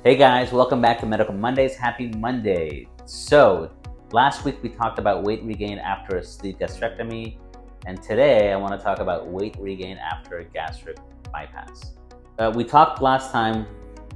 Hey guys, welcome back to Medical Mondays. Happy Monday. So, last week we talked about weight regain after a sleeve gastrectomy, and today I want to talk about weight regain after a gastric bypass. We talked last time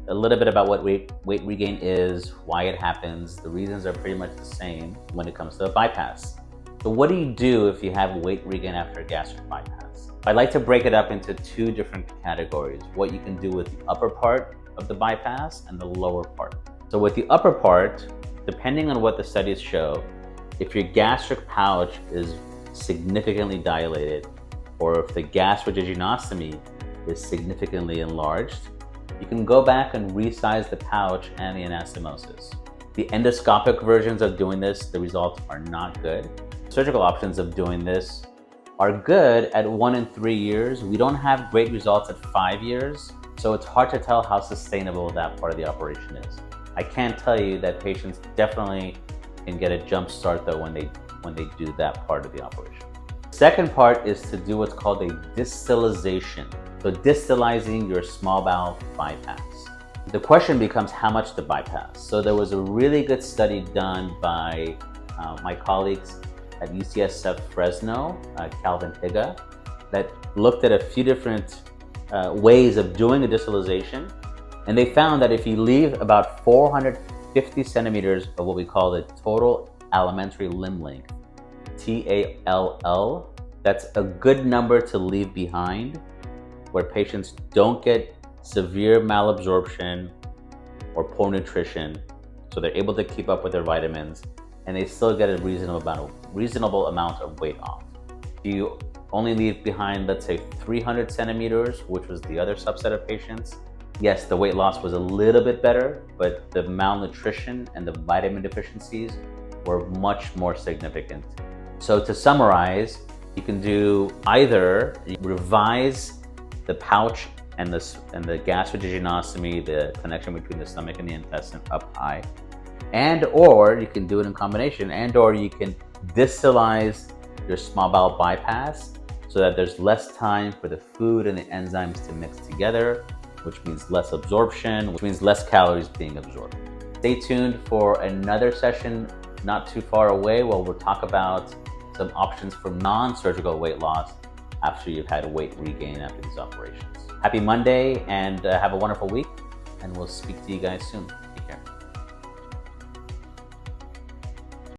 a little bit about what weight regain is, why it happens. The reasons are pretty much the same when it comes to a bypass. So what do you do if you have weight regain after a gastric bypass? I'd like to break it up into two different categories. What you can do with the upper part of the bypass and the lower part. So with the upper part, depending on what the studies show, if your gastric pouch is significantly dilated, or if the gastrojejunectomy is significantly enlarged, you can go back and resize the pouch and the anastomosis. The endoscopic versions of doing this, the results are not good. Surgical options of doing this are good at 1 and 3 years. We don't have great results at 5 years, so it's hard to tell how sustainable that part of the operation is. I can tell you that patients definitely can get a jump start though when they do that part of the operation. Second part is to do what's called a distalization. So distalizing your small bowel bypass. The question becomes how much to bypass. So there was a really good study done by my colleagues at UCSF Fresno, Calvin Higa, that looked at a few different ways of doing a distalization. And they found that if you leave about 450 centimeters of what we call the total alimentary limb length, TALL, that's a good number to leave behind where patients don't get severe malabsorption or poor nutrition, so they're able to keep up with their vitamins and they still get a reasonable amount of weight off. If you only leave behind, let's say 300 centimeters, which was the other subset of patients, yes, the weight loss was a little bit better, but the malnutrition and the vitamin deficiencies were much more significant. So to summarize, you can do either revise the pouch and the gastrojejunectomy, the connection between the stomach and the intestine up high, and or you can do it in combination, and or you can distalize your small bowel bypass so that there's less time for the food and the enzymes to mix together, which means less absorption, which means less calories being absorbed. Stay tuned for another session not too far away where we'll talk about some options for non-surgical weight loss after you've had weight regain after these operations. Happy Monday and have a wonderful week, and we'll speak to you guys soon.